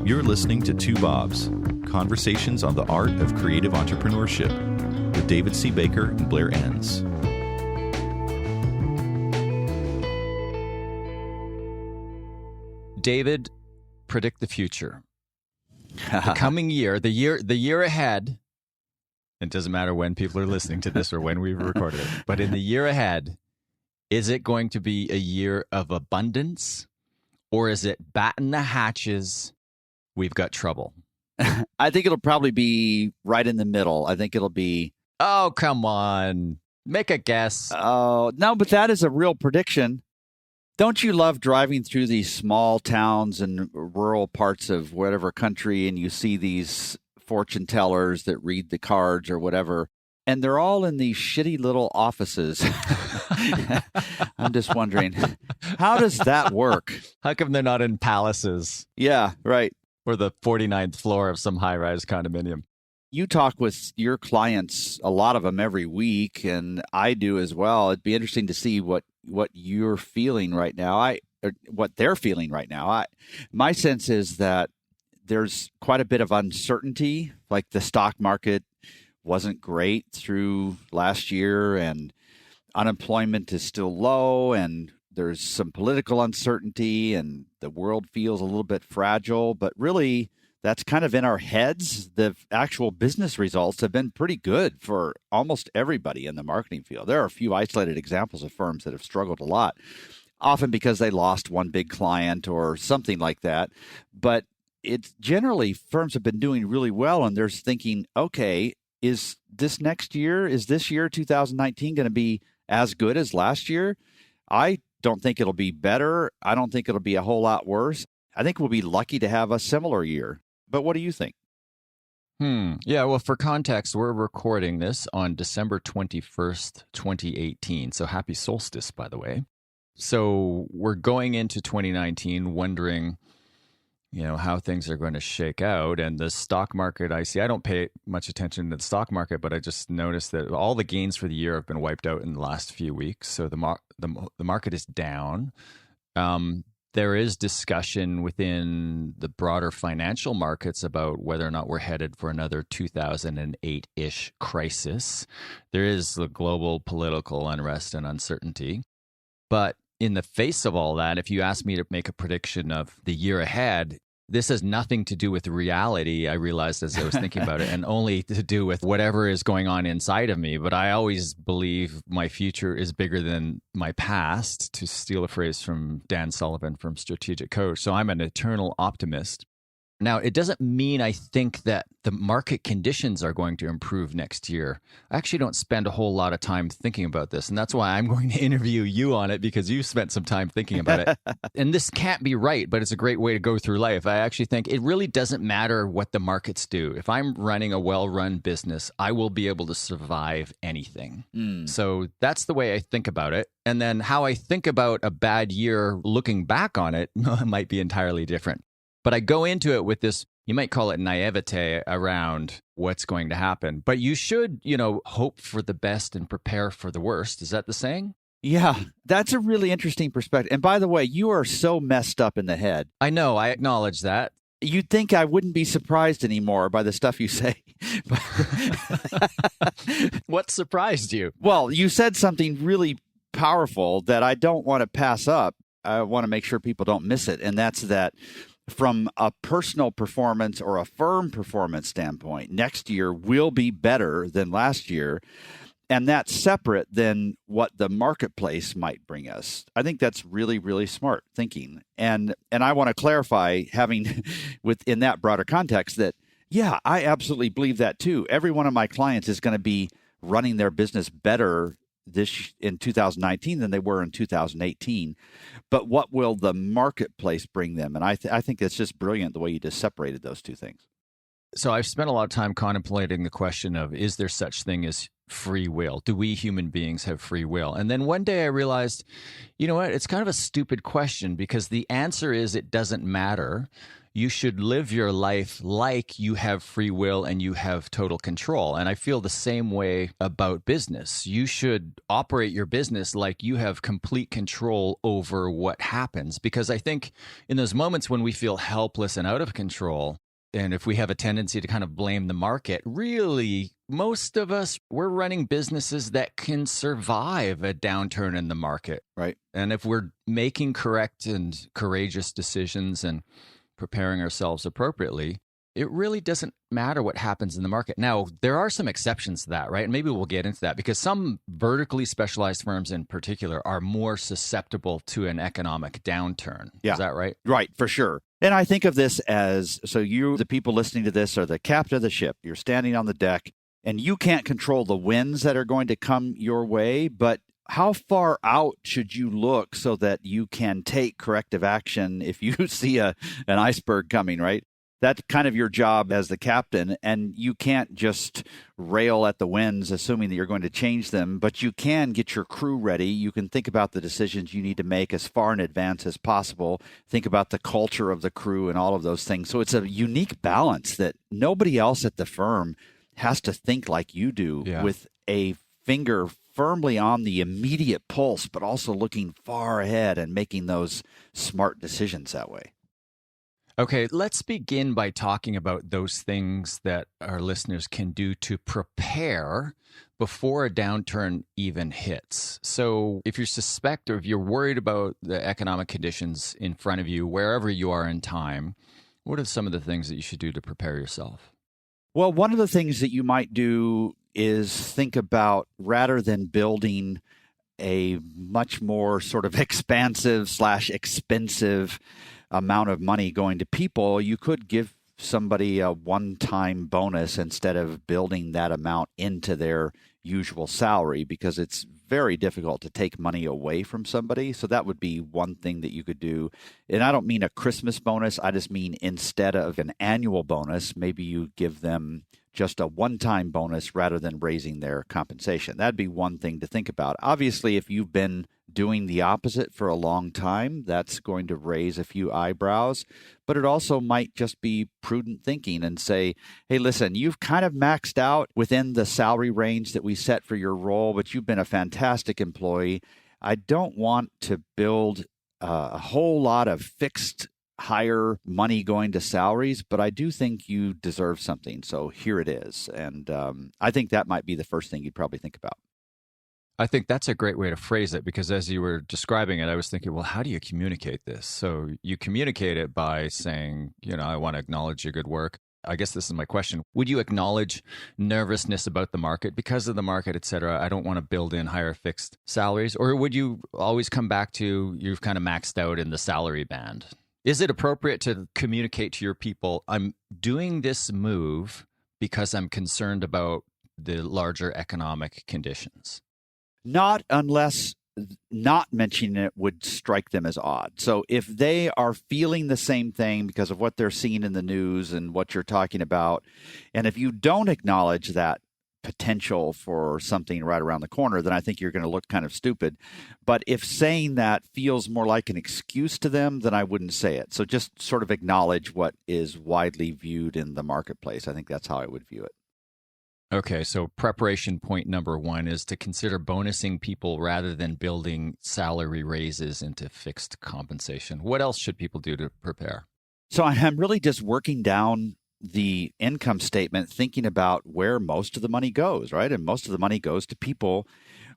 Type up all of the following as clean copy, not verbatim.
You're listening to Two Bobs, conversations on the art of creative entrepreneurship with David C. Baker and Blair Enns. David, predict the future. The coming year, the year ahead. It doesn't matter when people are listening to this or when we recorded it, but in the year ahead, is it going to be a year of abundance, or is it batten the hatches? We've got trouble. I think it'll probably be right in the middle. I think it'll be. Oh, come on. Make a guess. Oh, no, but that is a real prediction. Don't you love driving through these small towns and rural parts of whatever country, and you see these fortune tellers that read the cards or whatever, and they're all in these shitty little offices. I'm just wondering, how does that work? How come they're not in palaces? Yeah, right. Or the 49th floor of some high-rise condominium. You talk with your clients, a lot of them every week, and I do as well. It'd be interesting to see what you're feeling right now. Or what they're feeling right now. My sense is that there's quite a bit of uncertainty. Like the stock market wasn't great through last year, and unemployment is still low, and there's some political uncertainty, and the world feels a little bit fragile, but really that's kind of in our heads. The actual business results have been pretty good for almost everybody in the marketing field. There are a few isolated examples of firms that have struggled a lot, often because they lost one big client or something like that. But it's generally firms have been doing really well, and they're thinking, okay, is this year 2019 going to be as good as last year? I don't think it'll be better. I don't think it'll be a whole lot worse. I think we'll be lucky to have a similar year. But what do you think? Yeah, well, for context, we're recording this on December 21st, 2018. So happy Solstice, by the way. So we're going into 2019 wondering, how things are going to shake out. And the stock market, I don't pay much attention to the stock market, but I just noticed that all the gains for the year have been wiped out in the last few weeks. So the market is down. There is discussion within the broader financial markets about whether or not we're headed for another 2008-ish crisis. There is the global political unrest and uncertainty. But in the face of all that, if you ask me to make a prediction of the year ahead, this has nothing to do with reality, I realized as I was thinking about it, and only to do with whatever is going on inside of me. But I always believe my future is bigger than my past, to steal a phrase from Dan Sullivan from Strategic Coach. So I'm an eternal optimist. Now, it doesn't mean I think that the market conditions are going to improve next year. I actually don't spend a whole lot of time thinking about this, and that's why I'm going to interview you on it, because you spent some time thinking about it. And this can't be right, but it's a great way to go through life. I actually think it really doesn't matter what the markets do. If I'm running a well-run business, I will be able to survive anything. So that's the way I think about it. And then how I think about a bad year looking back on it might be entirely different. But I go into it with this, you might call it naivete around what's going to happen. But you should, hope for the best and prepare for the worst. Is that the saying? Yeah, that's a really interesting perspective. And by the way, you are so messed up in the head. I know. I acknowledge that. You'd think I wouldn't be surprised anymore by the stuff you say. What surprised you? Well, you said something really powerful that I don't want to pass up. I want to make sure people don't miss it. And that's that from a personal performance or a firm performance standpoint, next year will be better than last year. And that's separate than what the marketplace might bring us. I think that's really, really smart thinking. And I want to clarify, having within that broader context, that, yeah, I absolutely believe that too. Every one of my clients is going to be running their business better in 2019 than they were in 2018. But what will the marketplace bring them? And I think it's just brilliant the way you just separated those two things. So I've spent a lot of time contemplating the question of, is there such thing as free will? Do we human beings have free will? And then one day I realized, you know what? It's kind of a stupid question, because the answer is it doesn't matter. You should live your life like you have free will and you have total control. And I feel the same way about business. You should operate your business like you have complete control over what happens, because I think in those moments when we feel helpless and out of control, and if we have a tendency to kind of blame the market, really, most of us, we're running businesses that can survive a downturn in the market. Right. And if we're making correct and courageous decisions and preparing ourselves appropriately, it really doesn't matter what happens in the market. Now, there are some exceptions to that, right? And maybe we'll get into that, because some vertically specialized firms in particular are more susceptible to an economic downturn. Yeah. Is that right? Right, for sure. And I think of this as, so you, the people listening to this, are the captain of the ship. You're standing on the deck, and you can't control the winds that are going to come your way, but how far out should you look so that you can take corrective action if you see an iceberg coming, right? That's kind of your job as the captain, and you can't just rail at the winds assuming that you're going to change them, but you can get your crew ready. You can think about the decisions you need to make as far in advance as possible. Think about the culture of the crew and all of those things. So it's a unique balance that nobody else at the firm has to think like you do, with a finger firmly on the immediate pulse, but also looking far ahead and making those smart decisions that way. Okay, let's begin by talking about those things that our listeners can do to prepare before a downturn even hits. So if you suspect, or if you're worried about the economic conditions in front of you, wherever you are in time, what are some of the things that you should do to prepare yourself? Well, one of the things that you might do is think about, rather than building a much more sort of expansive/expensive amount of money going to people, you could give somebody a one-time bonus instead of building that amount into their usual salary, because it's very difficult to take money away from somebody. So that would be one thing that you could do. And I don't mean a Christmas bonus. I just mean, instead of an annual bonus, maybe you give them just a one-time bonus rather than raising their compensation. That'd be one thing to think about. Obviously, if you've been doing the opposite for a long time, that's going to raise a few eyebrows, but it also might just be prudent thinking and say, hey, listen, you've kind of maxed out within the salary range that we set for your role, but you've been a fantastic employee. I don't want to build a whole lot of fixed higher money going to salaries, but I do think you deserve something. So here it is. And I think that might be the first thing you'd probably think about. I think that's a great way to phrase it, because as you were describing it, I was thinking, well, how do you communicate this? So you communicate it by saying, I want to acknowledge your good work. I guess this is my question. Would you acknowledge nervousness about the market because of the market, et cetera? I don't want to build in higher fixed salaries. Or would you always come back to, you've kind of maxed out in the salary band? Is it appropriate to communicate to your people, I'm doing this move because I'm concerned about the larger economic conditions? Not unless not mentioning it would strike them as odd. So if they are feeling the same thing because of what they're seeing in the news and what you're talking about, and if you don't acknowledge that potential for something right around the corner, then I think you're going to look kind of stupid. But if saying that feels more like an excuse to them, then I wouldn't say it. So just sort of acknowledge what is widely viewed in the marketplace. I think that's how I would view it. Okay, so preparation point number one is to consider bonusing people rather than building salary raises into fixed compensation. What else should people do to prepare? So I'm really just working down the income statement, thinking about where most of the money goes, right? And most of the money goes to people.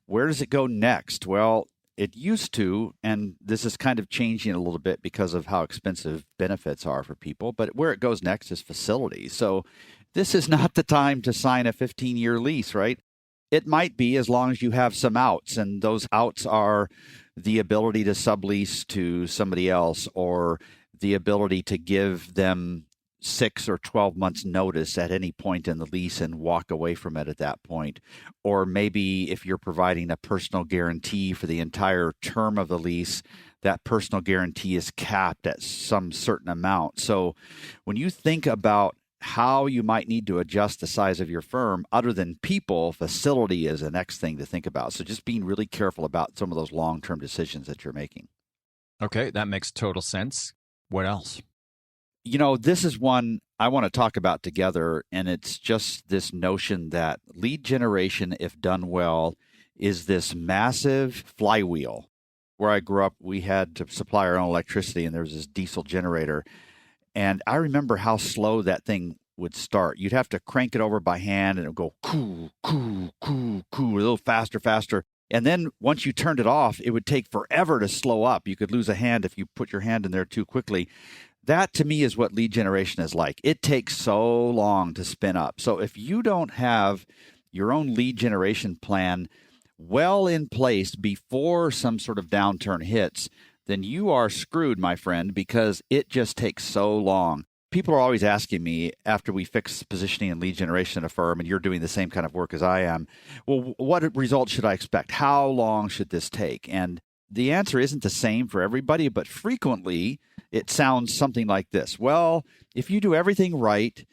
Where does it go next? Well, it used to, and this is kind of changing a little bit because of how expensive benefits are for people, but where it goes next is facilities. So this is not the time to sign a 15-year lease, right? It might be, as long as you have some outs, and those outs are the ability to sublease to somebody else, or the ability to give them 6 or 12 months notice at any point in the lease and walk away from it at that point. Or maybe if you're providing a personal guarantee for the entire term of the lease, that personal guarantee is capped at some certain amount. So when you think about how you might need to adjust the size of your firm. Other than people, facility is the next thing to think about. So just being really careful about some of those long-term decisions that you're making. Okay, that makes total sense. What else? This is one I want to talk about together, and it's just this notion that lead generation, if done well, is this massive flywheel. Where I grew up, we had to supply our own electricity, and there was this diesel generator. And I remember how slow that thing would start. You'd have to crank it over by hand, and it would go coo, coo, coo, coo, a little faster, faster. And then once you turned it off, it would take forever to slow up. You could lose a hand if you put your hand in there too quickly. That, to me, is what lead generation is like. It takes so long to spin up. So if you don't have your own lead generation plan well in place before some sort of downturn hits, then you are screwed, my friend, because it just takes so long. People are always asking me after we fix positioning and lead generation at a firm, and you're doing the same kind of work as I am, well, what results should I expect? How long should this take? And the answer isn't the same for everybody, but frequently it sounds something like this. Well, if you do everything right,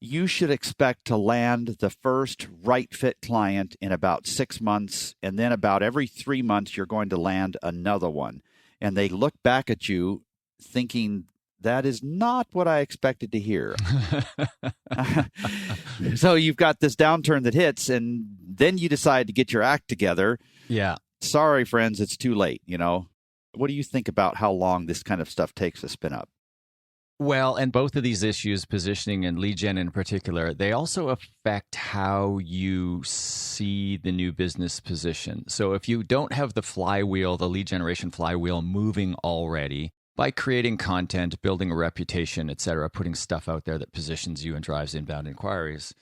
you should expect to land the first right fit client in about 6 months, and then about every 3 months you're going to land another one. And they look back at you thinking, that is not what I expected to hear. So you've got this downturn that hits, and then you decide to get your act together. Yeah. Sorry, friends, it's too late. What do you think about how long this kind of stuff takes to spin up? Well, and both of these issues, positioning and lead gen in particular, they also affect how you see the new business position. So if you don't have the flywheel, the lead generation flywheel moving already, by creating content, building a reputation, et cetera, putting stuff out there that positions you and drives inbound inquiries,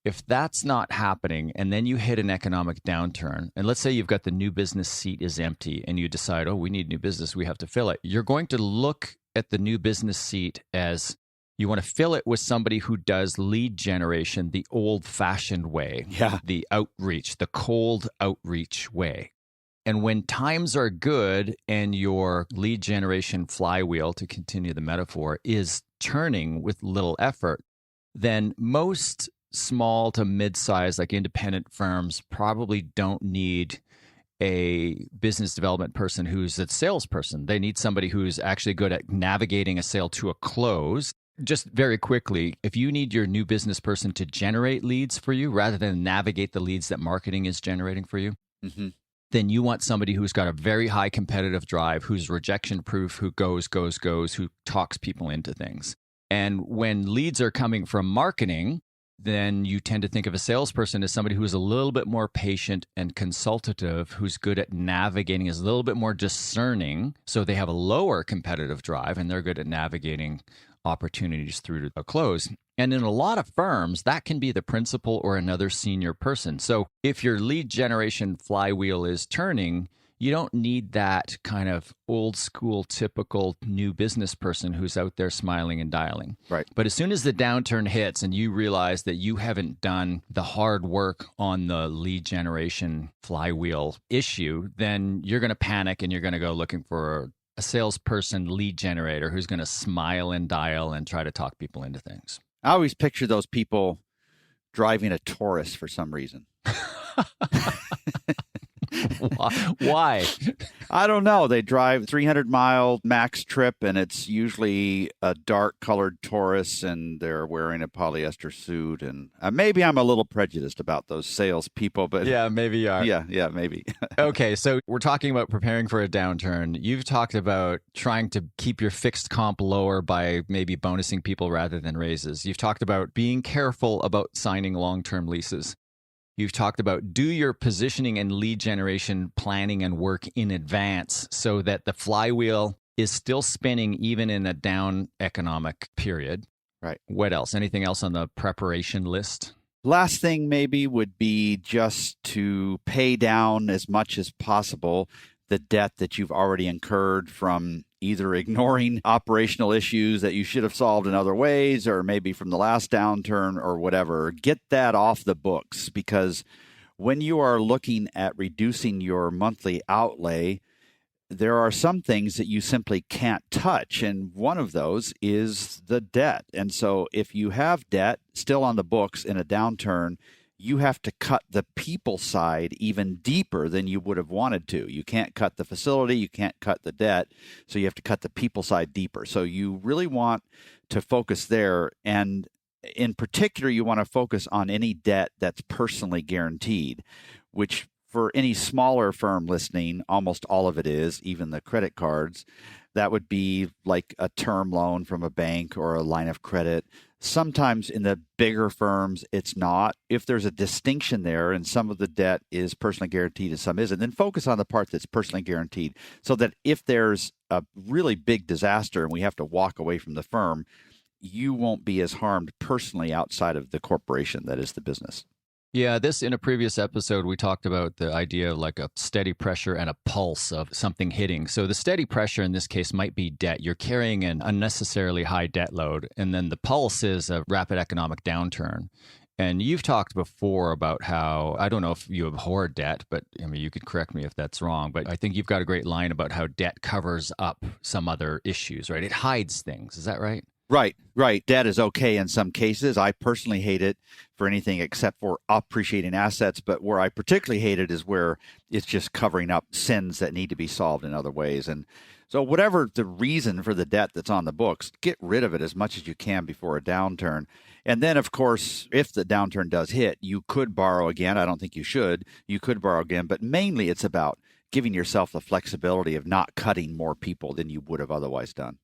if that's not happening and then you hit an economic downturn, and let's say you've got the new business seat is empty and you decide, we need new business, we have to fill it. You're going to look at the new business seat as you want to fill it with somebody who does lead generation the old-fashioned way, the outreach, the cold outreach way. And when times are good and your lead generation flywheel, to continue the metaphor, is turning with little effort, then most small to mid-size, like independent firms, probably don't need a business development person who's a salesperson. They need somebody who's actually good at navigating a sale to a close. Just very quickly, if you need your new business person to generate leads for you rather than navigate the leads that marketing is generating for you, then you want somebody who's got a very high competitive drive, who's rejection proof, who goes, who talks people into things. And when leads are coming from marketing, then you tend to think of a salesperson as somebody who's a little bit more patient and consultative, who's good at navigating, is a little bit more discerning. So they have a lower competitive drive and they're good at navigating opportunities through to a close. And in a lot of firms, that can be the principal or another senior person. So if your lead generation flywheel is turning, you don't need that kind of old school, typical new business person who's out there smiling and dialing. Right. But as soon as the downturn hits and you realize that you haven't done the hard work on the lead generation flywheel issue, then you're going to panic and you're going to go looking for a salesperson lead generator who's going to smile and dial and try to talk people into things. I always picture those people driving a Taurus for some reason. Why? I don't know. They drive 300-mile max trip, and it's usually a dark-colored Taurus, and they're wearing a polyester suit. And maybe I'm a little prejudiced about those salespeople, but yeah, maybe you are. Yeah, maybe. Okay, so we're talking about preparing for a downturn. You've talked about trying to keep your fixed comp lower by maybe bonusing people rather than raises. You've talked about being careful about signing long-term leases. You've talked about do your positioning and lead generation planning and work in advance so that the flywheel is still spinning even in a down economic period. Right. What else? Anything else on the preparation list? Last thing maybe would be just to pay down as much as possible the debt that you've already incurred from either ignoring operational issues that you should have solved in other ways, or maybe from the last downturn or whatever. Get that off the books, because when you are looking at reducing your monthly outlay, there are some things that you simply can't touch. And one of those is the debt. And so if you have debt still on the books in a downturn, you have to cut the people side even deeper than you would have wanted to. You can't cut the facility, you can't cut the debt, so you have to cut the people side deeper. So you really want to focus there. And in particular, you want to focus on any debt that's personally guaranteed, which for any smaller firm listening, almost all of it is, even the credit cards. That would be like a term loan from a bank or a line of credit. Sometimes in the bigger firms, it's not. If there's a distinction there and some of the debt is personally guaranteed and some isn't, then focus on the part that's personally guaranteed so that if there's a really big disaster and we have to walk away from the firm, you won't be as harmed personally outside of the corporation that is the business. Yeah, in a previous episode, we talked about the idea of like a steady pressure and a pulse of something hitting. So the steady pressure in this case might be debt. You're carrying an unnecessarily high debt load. And then the pulse is a rapid economic downturn. And you've talked before about how, I don't know if you abhor debt, but I mean, you could correct me if that's wrong, but I think you've got a great line about how debt covers up some other issues, right? It hides things. Is that right? Right. Debt is okay in some cases. I personally hate it for anything except for appreciating assets. But where I particularly hate it is where it's just covering up sins that need to be solved in other ways. And so whatever the reason for the debt that's on the books, get rid of it as much as you can before a downturn. And then, of course, if the downturn does hit, you could borrow again. I don't think you should. You could borrow again. But mainly it's about giving yourself the flexibility of not cutting more people than you would have otherwise done.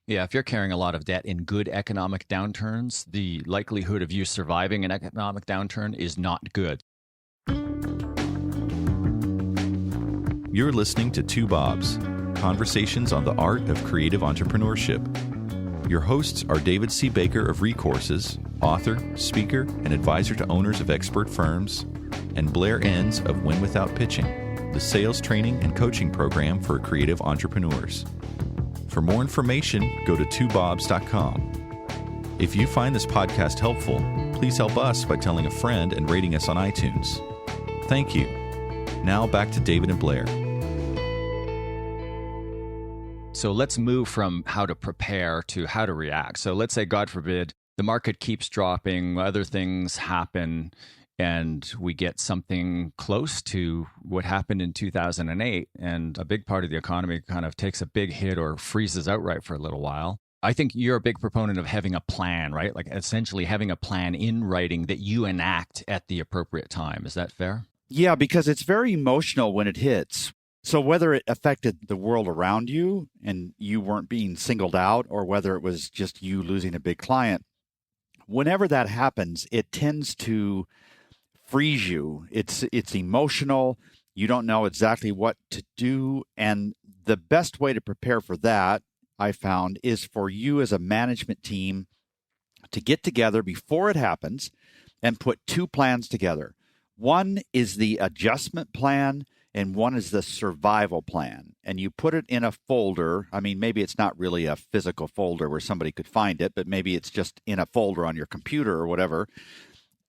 Yeah, if you're carrying a lot of debt in good economic downturns, the likelihood of you surviving an economic downturn is not good. You're listening to Two Bobs, conversations on the art of creative entrepreneurship. Your hosts are David C. Baker of Recourses, author, speaker, and advisor to owners of expert firms, and Blair Enns of Win Without Pitching, the sales training and coaching program for creative entrepreneurs. For more information, go to twobobs.com. If you find this podcast helpful, please help us by telling a friend and rating us on iTunes. Thank you. Now back to David and Blair. So let's move from how to prepare to how to react. So let's say, God forbid, the market keeps dropping, other things happen, and we get something close to what happened in 2008, and a big part of the economy kind of takes a big hit or freezes outright for a little while. I think you're a big proponent of having a plan, right? Like essentially having a plan in writing that you enact at the appropriate time. Is that fair? Yeah, because it's very emotional when it hits. So whether it affected the world around you and you weren't being singled out, or whether it was just you losing a big client, whenever that happens, it tends to freeze you. It's emotional. You don't know exactly what to do. And the best way to prepare for that, I found, is for you as a management team to get together before it happens and put two plans together. One is the adjustment plan and one is the survival plan. And you put it in a folder. I mean, maybe it's not really a physical folder where somebody could find it, but maybe it's just in a folder on your computer or whatever.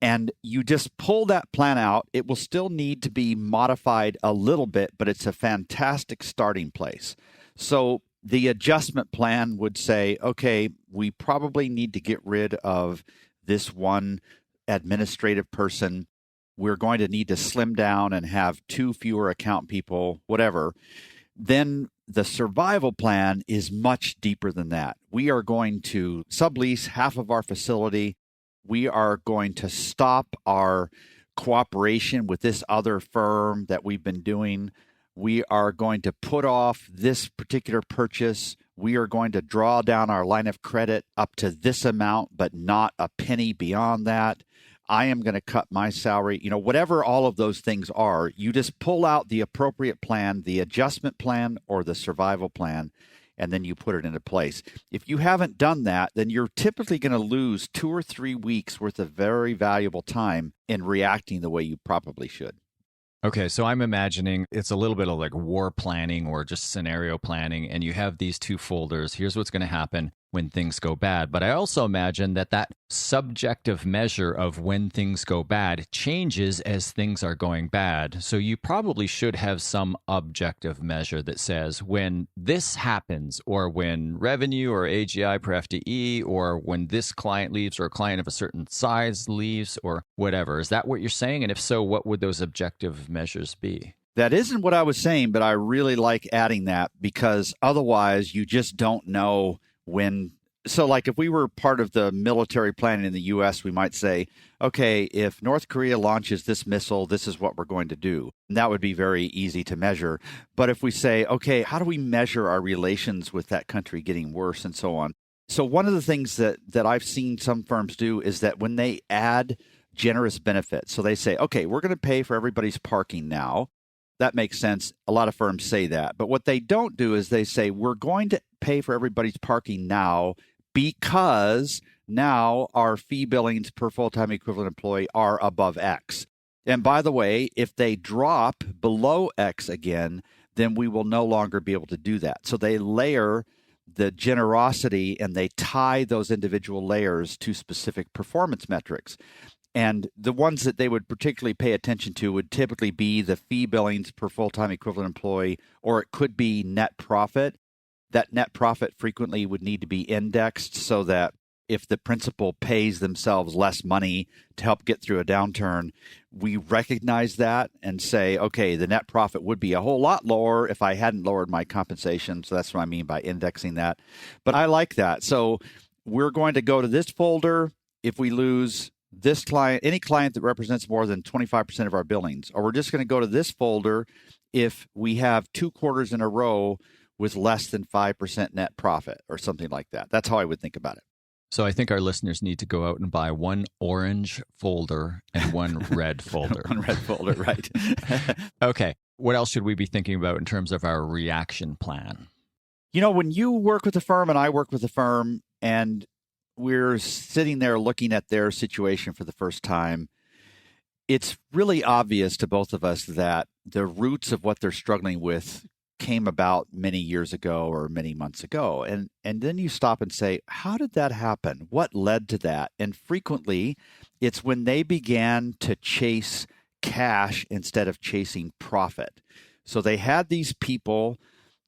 And you just pull that plan out. It will still need to be modified a little bit, but it's a fantastic starting place. So the adjustment plan would say, okay, we probably need to get rid of this one administrative person. We're going to need to slim down and have 2 fewer account people, whatever. Then the survival plan is much deeper than that. We are going to sublease half of our facility. We are going to stop our cooperation with this other firm that we've been doing. We are going to put off this particular purchase. We are going to draw down our line of credit up to this amount, but not a penny beyond that. I am going to cut my salary. Whatever all of those things are, you just pull out the appropriate plan, the adjustment plan or the survival plan, and then you put it into place. If you haven't done that, then you're typically going to lose 2 or 3 weeks worth of very valuable time in reacting the way you probably should. Okay, so I'm imagining it's a little bit of like war planning or just scenario planning, and you have these 2 folders. Here's what's going to happen. when things go bad. But I also imagine that subjective measure of when things go bad changes as things are going bad. So you probably should have some objective measure that says when this happens, or when revenue or AGI per FTE, or when this client leaves, or a client of a certain size leaves, or whatever. Is that what you're saying? And if so, what would those objective measures be? That isn't what I was saying, but I really like adding that, because otherwise you just don't know when. So like if we were part of the military planning in the U.S., we might say, okay, if North Korea launches this missile, this is what we're going to do. And that would be very easy to measure. But if we say, okay, how do we measure our relations with that country getting worse and so on? So one of the things that I've seen some firms do is that when they add generous benefits, so they say, okay, we're going to pay for everybody's parking now. That makes sense. A lot of firms say that. But what they don't do is they say, we're going to pay for everybody's parking now because now our fee billings per full-time equivalent employee are above X. And by the way, if they drop below X again, then we will no longer be able to do that. So they layer the generosity and they tie those individual layers to specific performance metrics. And the ones that they would particularly pay attention to would typically be the fee billings per full-time equivalent employee, or it could be net profit. That net profit frequently would need to be indexed so that if the principal pays themselves less money to help get through a downturn, we recognize that and say, okay, the net profit would be a whole lot lower if I hadn't lowered my compensation. So that's what I mean by indexing that. But I like that. So we're going to go to this folder if we lose this client, any client that represents more than 25% of our billings, or we're just going to go to this folder if we have 2 quarters in a row with less than 5% net profit or something like that. That's how I would think about it. So I think our listeners need to go out and buy one orange folder and one red folder. One red folder, right. Okay. What else should we be thinking about in terms of our reaction plan? You know, when you work with a firm and I work with a firm and we're sitting there looking at their situation for the first time, it's really obvious to both of us that the roots of what they're struggling with came about many years ago or many months ago. And then you stop and say, how did that happen? What led to that? And frequently, it's when they began to chase cash instead of chasing profit. So they had these people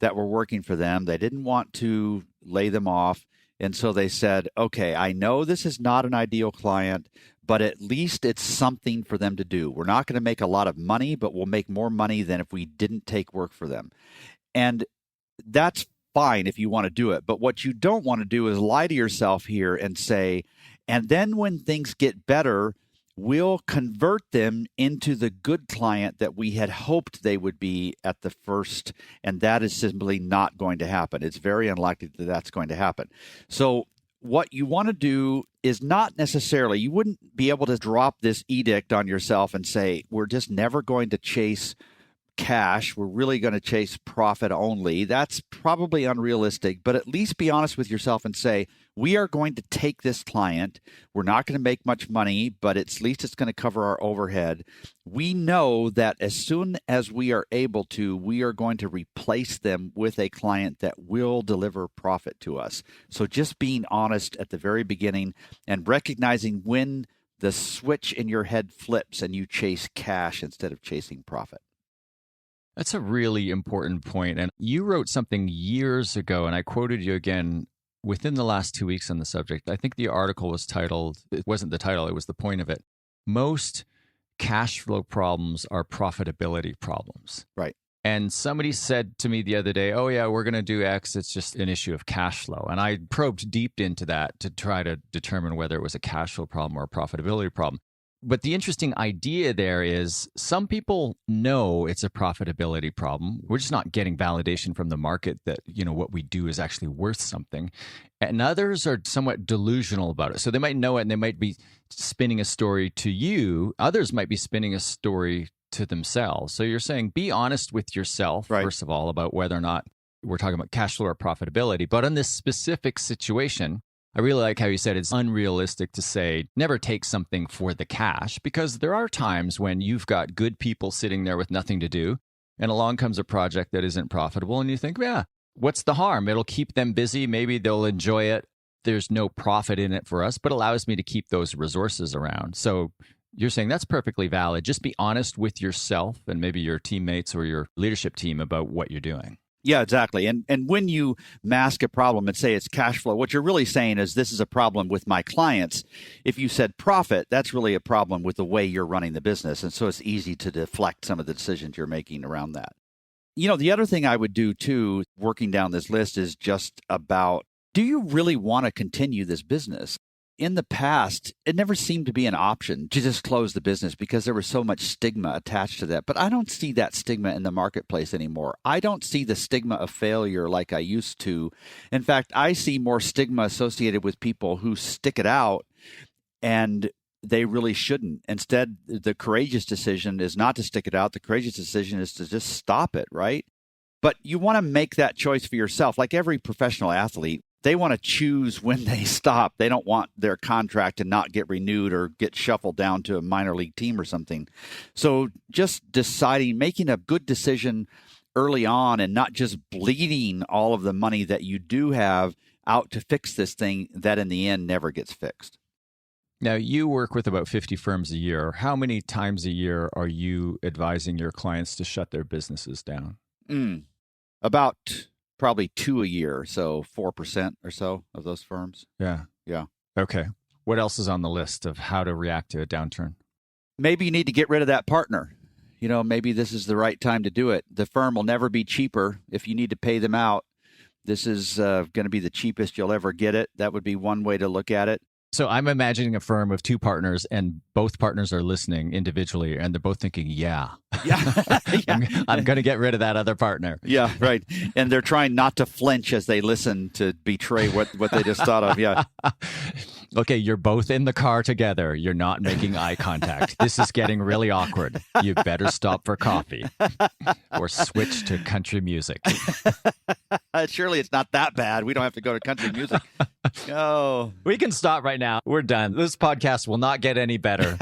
that were working for them. They didn't want to lay them off. And so they said, okay, I know this is not an ideal client, but at least it's something for them to do. We're not going to make a lot of money, but we'll make more money than if we didn't take work for them. And that's fine if you want to do it. But what you don't want to do is lie to yourself here and say, and then when things get better, we'll convert them into the good client that we had hoped they would be at the first. And that is simply not going to happen. It's very unlikely that that's going to happen. So what you want to do is not necessarily, you wouldn't be able to drop this edict on yourself and say, we're just never going to chase cash. We're really going to chase profit only. That's probably unrealistic, but at least be honest with yourself and say, we are going to take this client. We're not going to make much money, but at least it's going to cover our overhead. We know that as soon as we are able to, we are going to replace them with a client that will deliver profit to us. So just being honest at the very beginning and recognizing when the switch in your head flips and you chase cash instead of chasing profit. That's a really important point. And you wrote something years ago, and I quoted you again within the last 2 weeks on the subject. I think the article was titled, it wasn't the title, it was the point of it. Most cash flow problems are profitability problems. Right. And somebody said to me the other day, oh yeah, we're going to do X. It's just an issue of cash flow. And I probed deep into that to try to determine whether it was a cash flow problem or a profitability problem. But the interesting idea there is some people know it's a profitability problem. We're just not getting validation from the market that, you know, what we do is actually worth something. And others are somewhat delusional about it. So they might know it and they might be spinning a story to you. Others might be spinning a story to themselves. So you're saying be honest with yourself, right, first of all, about whether or not we're talking about cash flow or profitability. But on this specific situation, I really like how you said it's unrealistic to say never take something for the cash, because there are times when you've got good people sitting there with nothing to do and along comes a project that isn't profitable and you think, yeah, what's the harm? It'll keep them busy. Maybe they'll enjoy it. There's no profit in it for us, but allows me to keep those resources around. So you're saying that's perfectly valid. Just be honest with yourself and maybe your teammates or your leadership team about what you're doing. Yeah, exactly. And when you mask a problem and say it's cash flow, what you're really saying is this is a problem with my clients. If you said profit, that's really a problem with the way you're running the business. And so it's easy to deflect some of the decisions you're making around that. The other thing I would do too, working down this list, is just about, do you really want to continue this business? In the past, it never seemed to be an option to just close the business because there was so much stigma attached to that. But I don't see that stigma in the marketplace anymore. I don't see the stigma of failure like I used to. In fact, I see more stigma associated with people who stick it out, and they really shouldn't. Instead, the courageous decision is not to stick it out. The courageous decision is to just stop it, right? But you want to make that choice for yourself. Like every professional athlete, they want to choose when they stop. They don't want their contract to not get renewed or get shuffled down to a minor league team or something. So just deciding, making a good decision early on and not just bleeding all of the money that you do have out to fix this thing that in the end never gets fixed. Now, you work with about 50 firms a year. How many times a year are you advising your clients to shut their businesses down? About probably 2 a year, so 4% or so of those firms. Yeah. Okay. What else is on the list of how to react to a downturn? Maybe you need to get rid of that partner. Maybe this is the right time to do it. The firm will never be cheaper if you need to pay them out. This is going to be the cheapest you'll ever get it. That would be one way to look at it. So I'm imagining a firm of two partners, and both partners are listening individually, and they're both thinking, yeah. I'm going to get rid of that other partner. Yeah, right. And they're trying not to flinch as they listen to betray what they just thought of. Yeah. Okay, you're both in the car together. You're not making eye contact. This is getting really awkward. You better stop for coffee or switch to country music. Surely it's not that bad. We don't have to go to country music. Oh, we can stop right now. We're done. This podcast will not get any better.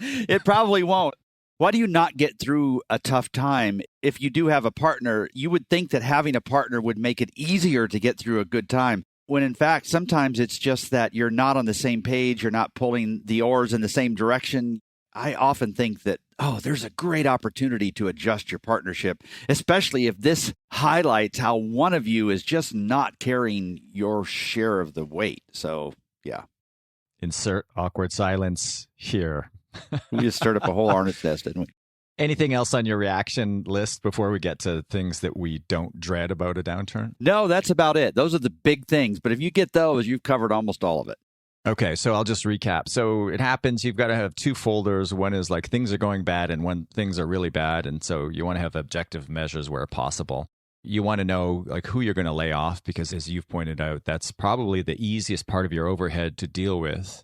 It probably won't. Why do you not get through a tough time? If you do have a partner, you would think that having a partner would make it easier to get through a good time. When in fact, sometimes it's just that you're not on the same page. You're not pulling the oars in the same direction. I often think that, there's a great opportunity to adjust your partnership, especially if this highlights how one of you is just not carrying your share of the weight. So, yeah. Insert awkward silence here. We just stirred up a whole hornet's nest, didn't we? Anything else on your reaction list before we get to things that we don't dread about a downturn? No, that's about it. Those are the big things. But if you get those, you've covered almost all of it. Okay, so I'll just recap. So it happens, you've got to have two folders. One is like things are going bad and when things are really bad. And so you want to have objective measures where possible. You want to know like who you're going to lay off because as you've pointed out, that's probably the easiest part of your overhead to deal with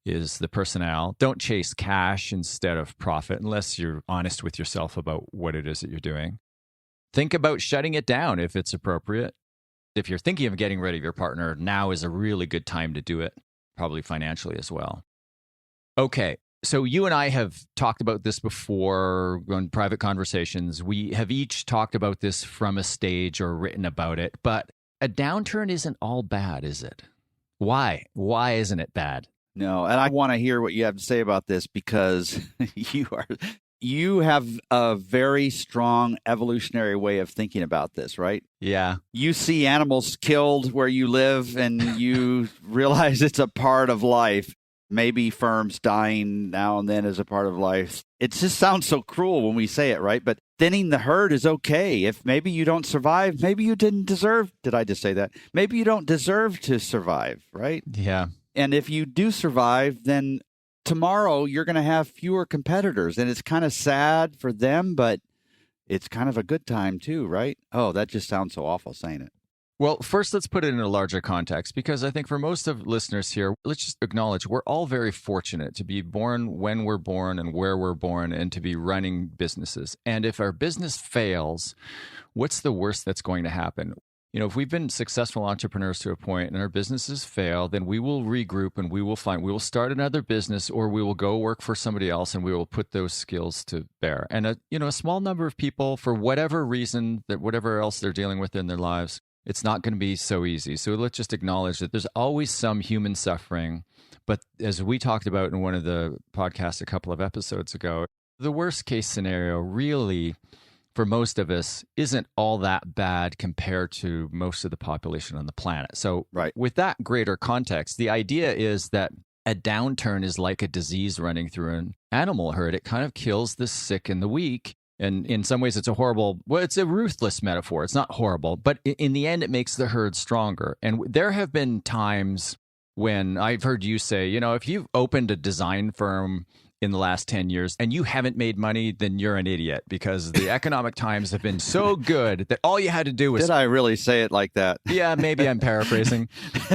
is the personnel. Don't chase cash instead of profit unless you're honest with yourself about what it is that you're doing. Think about shutting it down if it's appropriate. If you're thinking of getting rid of your partner, now is a really good time to do it. Probably financially as well. Okay, so you and I have talked about this before on private conversations. We have each talked about this from a stage or written about it, but a downturn isn't all bad, is it? Why? Why isn't it bad? No, and I want to hear what you have to say about this because you have a very strong evolutionary way of thinking about this, right? Yeah. You see animals killed where you live and you realize it's a part of life. Maybe firms dying now and then is a part of life. It just sounds so cruel when we say it, right? But thinning the herd is okay. If maybe you don't survive, maybe you didn't deserve. Did I just say that? Maybe you don't deserve to survive, right? Yeah. And if you do survive, then tomorrow you're going to have fewer competitors. And it's kind of sad for them, but it's kind of a good time too, right? Oh, that just sounds so awful saying it. Well, first, let's put it in a larger context, because I think for most of listeners here, let's just acknowledge we're all very fortunate to be born when we're born and where we're born and to be running businesses. And if our business fails, what's the worst that's going to happen? If we've been successful entrepreneurs to a point and our businesses fail, then we will regroup and we will start another business, or we will go work for somebody else and we will put those skills to bear. And a small number of people, for whatever reason, that whatever else they're dealing with in their lives, it's not going to be so easy. So let's just acknowledge that there's always some human suffering. But as we talked about in one of the podcasts a couple of episodes ago, the worst case scenario really, for most of us, isn't all that bad compared to most of the population on the planet. So with that greater context, the idea is that a downturn is like a disease running through an animal herd. It kind of kills the sick and the weak. And in some ways, it's a ruthless metaphor. It's not horrible, but in the end, it makes the herd stronger. And there have been times when I've heard you say, if you've opened a design firm in the last 10 years and you haven't made money, then you're an idiot, because the economic times have been so good that all you had to do was... Did I really say it like that? Yeah, maybe I'm paraphrasing.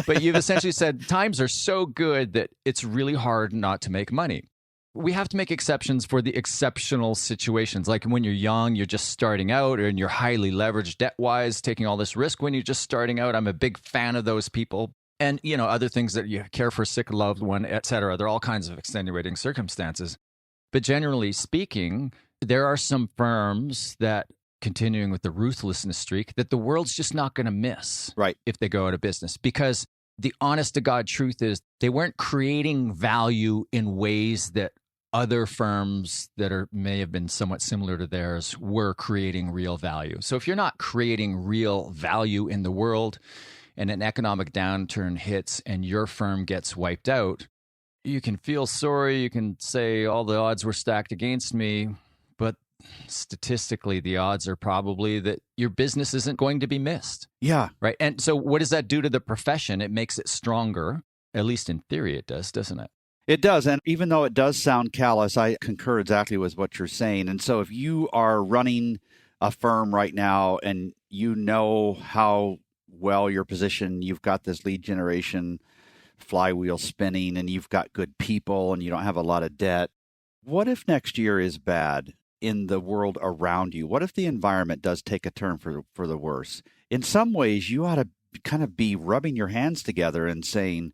But you've essentially said times are so good that it's really hard not to make money. We have to make exceptions for the exceptional situations. Like when you're young, you're just starting out, and you're highly leveraged debt-wise, taking all this risk when you're just starting out. I'm a big fan of those people. And, other things that you care for a sick loved one, et cetera. There are all kinds of extenuating circumstances. But generally speaking, there are some firms that, continuing with the ruthlessness streak, that the world's just not going to miss if they go out of business. Because the honest to God truth is they weren't creating value in ways that other firms that may have been somewhat similar to theirs were creating real value. So if you're not creating real value in the world, and an economic downturn hits and your firm gets wiped out, you can feel sorry. You can say all the odds were stacked against me, but statistically, the odds are probably that your business isn't going to be missed. Yeah. Right. And so what does that do to the profession? It makes it stronger. At least in theory, it does, doesn't it? It does. And even though it does sound callous, I concur exactly with what you're saying. And so if you are running a firm right now and you know how well your position, you've got this lead generation flywheel spinning, and you've got good people, and you don't have a lot of debt. What if next year is bad in the world around you? What if the environment does take a turn for the worse? In some ways, you ought to kind of be rubbing your hands together and saying,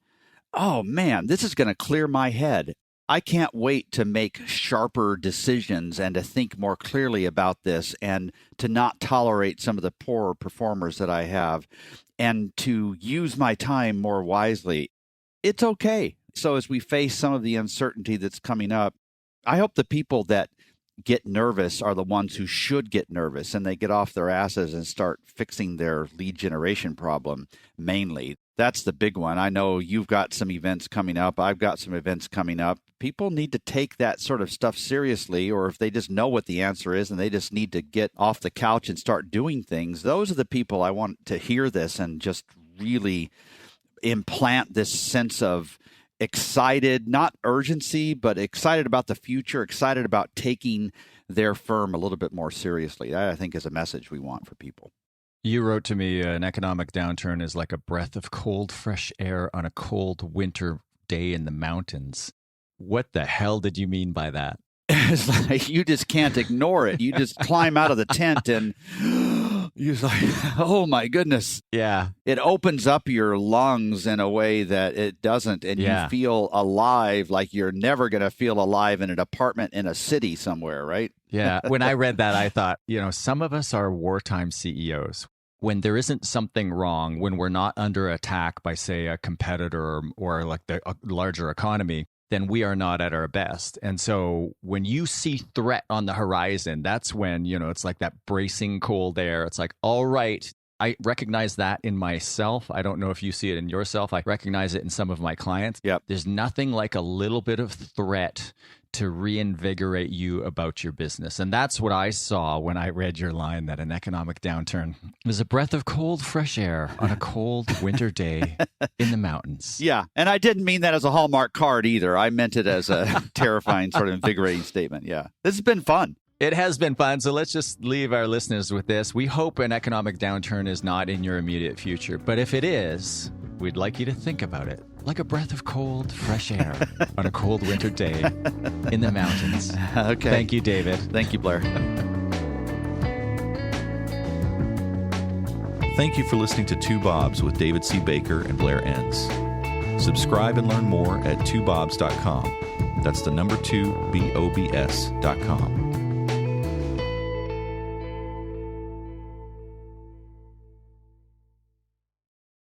oh man, this is going to clear my head. I can't wait to make sharper decisions and to think more clearly about this, and to not tolerate some of the poorer performers that I have, and to use my time more wisely. It's okay. So as we face some of the uncertainty that's coming up, I hope the people that get nervous are the ones who should get nervous, and they get off their asses and start fixing their lead generation problem mainly. That's the big one. I know you've got some events coming up. I've got some events coming up. People need to take that sort of stuff seriously, or if they just know what the answer is and they just need to get off the couch and start doing things, those are the people I want to hear this and just really implant this sense of excited, not urgency, but excited about the future, excited about taking their firm a little bit more seriously. That, I think, is a message we want for people. You wrote to me, an economic downturn is like a breath of cold, fresh air on a cold winter day in the mountains. What the hell did you mean by that? It's like you just can't ignore it. You just climb out of the tent and you're like, oh my goodness. Yeah. It opens up your lungs in a way that it doesn't. And you feel alive like you're never going to feel alive in an apartment in a city somewhere, right? Yeah. When I read that, I thought, some of us are wartime CEOs. When there isn't something wrong, when we're not under attack by, say, a competitor or like the larger economy, then we are not at our best. And so when you see threat on the horizon, that's when, it's like that bracing cold air. It's like, all right, I recognize that in myself. I don't know if you see it in yourself. I recognize it in some of my clients. Yep. There's nothing like a little bit of threat to reinvigorate you about your business. And that's what I saw when I read your line that an economic downturn was a breath of cold, fresh air on a cold winter day in the mountains. Yeah. And I didn't mean that as a Hallmark card either. I meant it as a terrifying sort of invigorating statement. Yeah. This has been fun. It has been fun. So let's just leave our listeners with this. We hope an economic downturn is not in your immediate future. But if it is, we'd like you to think about it like a breath of cold, fresh air on a cold winter day in the mountains. Okay. Thank you, David. Thank you, Blair. Thank you for listening to Two Bobs with David C. Baker and Blair Enns. Subscribe and learn more at twobobs.com. That's the number 2, BOBS.com.